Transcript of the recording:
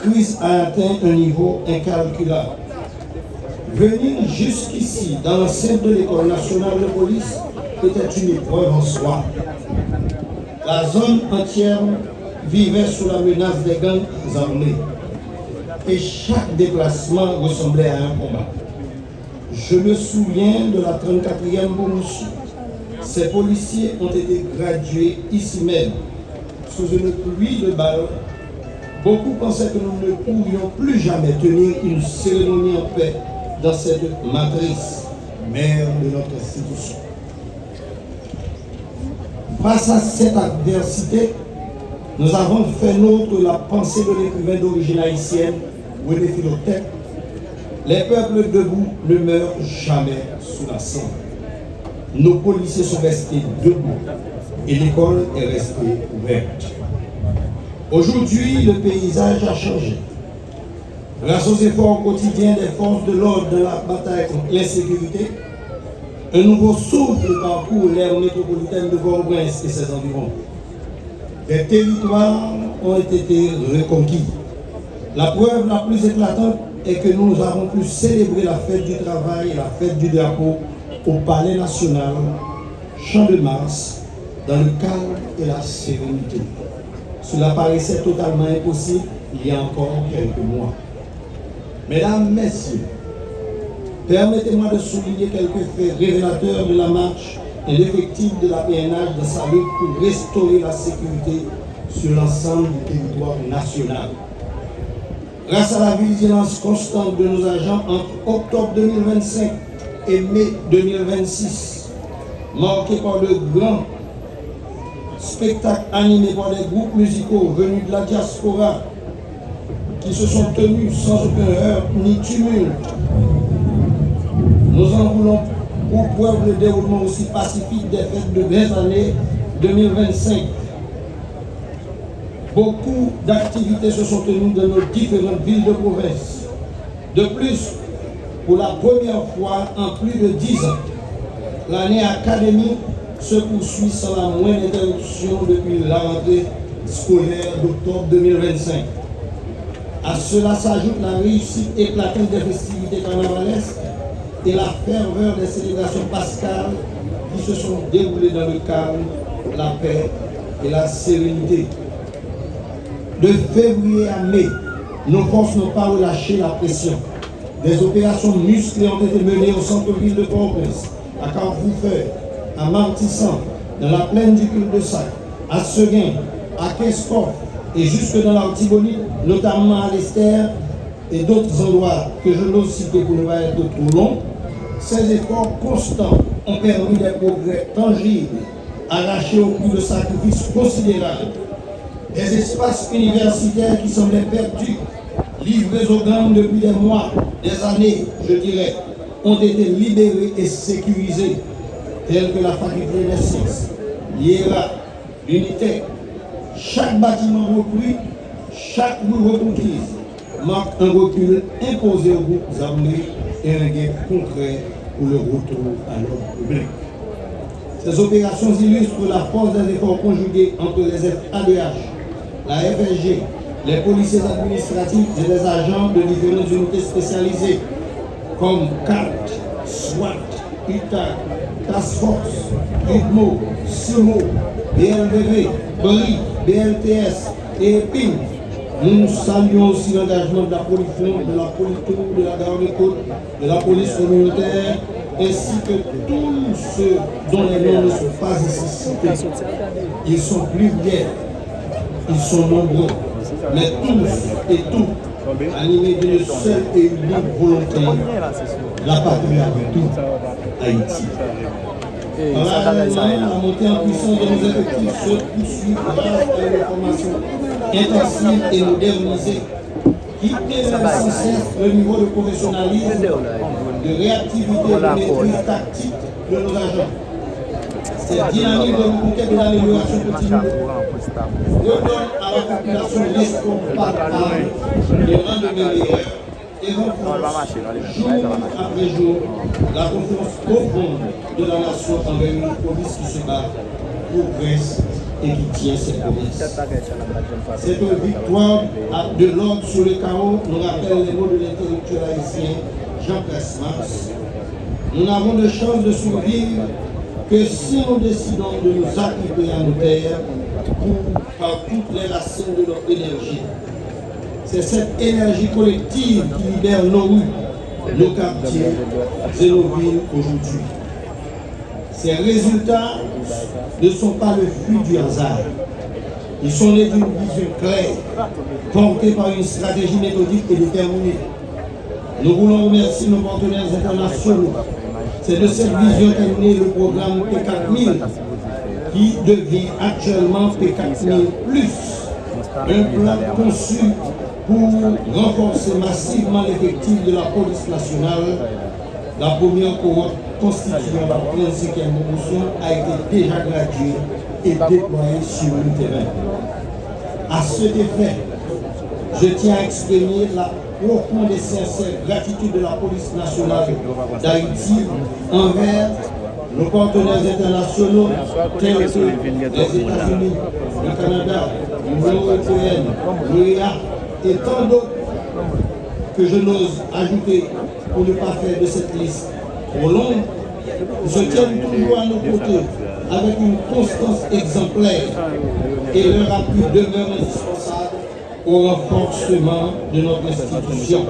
crise a atteint un niveau incalculable. Venir jusqu'ici, dans l'enceinte de l'École nationale de police, était une épreuve en soi. La zone entière vivait sous la menace des gangs armés. Et chaque déplacement ressemblait à un combat. Je me souviens de la 34e Bomoussi. Ces policiers ont été gradués ici même, sous une pluie de balles. Beaucoup pensaient que nous ne pourrions plus jamais tenir une cérémonie en paix dans cette matrice, mère de notre institution. Face à cette adversité, nous avons fait nôtre la pensée de l'écrivain d'origine haïtienne, René Philotèpe. Les peuples debout ne meurent jamais sous la cendre. Nos policiers sont restés debout et l'école est restée ouverte. Aujourd'hui, le paysage a changé. Grâce aux efforts quotidiens des forces de l'ordre dans la bataille contre l'insécurité, un nouveau souffle parcourt l'aire métropolitaine de Port-au-Prince et ses environs. Des territoires ont été reconquis. La preuve la plus éclatante est que nous avons pu célébrer la fête du travail et la fête du drapeau au Palais national, Champ de Mars, dans le calme et la sérénité. Cela paraissait totalement impossible il y a encore quelques mois. Mesdames, Messieurs, permettez-moi de souligner quelques faits révélateurs de la marche et l'effectif de la PNH de sa lutte pour restaurer la sécurité sur l'ensemble du territoire national. Grâce à la vigilance constante de nos agents entre octobre 2025 et mai 2026, marqué par de grands spectacles animés par des groupes musicaux venus de la diaspora qui se sont tenus sans aucun heurt ni tumulte, nous en voulons pour preuve le déroulement aussi pacifique des fêtes de 20 années 2025. Beaucoup d'activités se sont tenues dans nos différentes villes de province. De plus, pour la première fois en plus de 10 ans, l'année académique se poursuit sans la moindre interruption depuis la rentrée scolaire d'octobre 2025. À cela s'ajoute la réussite éclatante des festivités carnavalesques et la ferveur des célébrations pascales qui se sont déroulées dans le calme, la paix et la sérénité. De février à mai, nos forces n'ont pas relâché la pression. Des opérations musclées ont été menées au centre-ville de Port-au-Prince, à Carrefour-Feuille, à Martissan, dans la plaine du cul-de-sac, à Seguin, à Kescoff et jusque dans l'Artibonite, notamment à l'Esther et d'autres endroits que je n'ose citer pour ne pas être trop long. Ces efforts constants ont permis des progrès tangibles, arrachés au prix de sacrifices considérables. Des espaces universitaires qui semblaient perdus, livrés aux gangs depuis des mois, des années, je dirais, ont été libérés et sécurisés, tels que la faculté des sciences, l'IERA, l'unité. Chaque bâtiment repris, chaque rue reconquise, marque un recul imposé aux groupes armés et un gain concret pour le retour à l'ordre public. Ces opérations illustrent la force des efforts conjugués entre les FADH, la FSG, les policiers administratifs et les agents de différentes unités spécialisées comme CART, SWAT, UTAC, Task Force, UDMO, SEMO, BLVV, BRI, BLTS et EPIN. Nous saluons aussi l'engagement de la Polifond, de la Politour, de la Garde-Côte, de la police communautaire, ainsi que tous ceux dont les noms ne sont pas ici cités. Ils sont pluriels, ils sont nombreux, mais tous et toutes animés d'une seule et unique volonté, la patrie avec tout, Haïti. Parallèlement, la montée en puissance de nos effectifs se poursuit grâce à une formation intensive et modernisée qui élève sans cesse le niveau de professionnalisme, de réactivité et de maîtrise tactique de nos agents. Cette dynamique de reconquête de l'amélioration continue redonne à la population l'espoir de rendre meilleur et renforce jour après jour la confiance profonde de la nation envers une police qui se bat, progresse et qui tient ses promesses. Cette victoire de l'ordre sur le chaos nous rappelle les mots de l'intellectuel haïtien Jean Presmas. Nous n'avons de chance de survivre que si nous décidons de nous acquitter à nos terres par toutes les racines de notre énergie. C'est cette énergie collective qui libère nos rues, nos quartiers et nos villes aujourd'hui. Ces résultats ne sont pas le fruit du hasard. Ils sont nés d'une vision claire, portée par une stratégie méthodique et déterminée. Nous voulons remercier nos partenaires internationaux. C'est de cette vision qu'est né le programme P4000, qui devient actuellement P4000+, un plan conçu pour renforcer massivement l'effectif de la police nationale. La première cohorte constituant la 35e promotion a été déjà graduée et déployée sur le terrain. À cet effet, je tiens à exprimer la profonde et sincère gratitude de la police nationale d'Haïti envers nos partenaires internationaux tels que les États-Unis, le Canada, l'Union européenne, l'OEA et tant d'autres que je n'ose ajouter pour ne pas faire de cette liste trop longue. Je tiens toujours à nos côtés avec une constance exemplaire et leur appui demeure indispensable au renforcement de notre institution.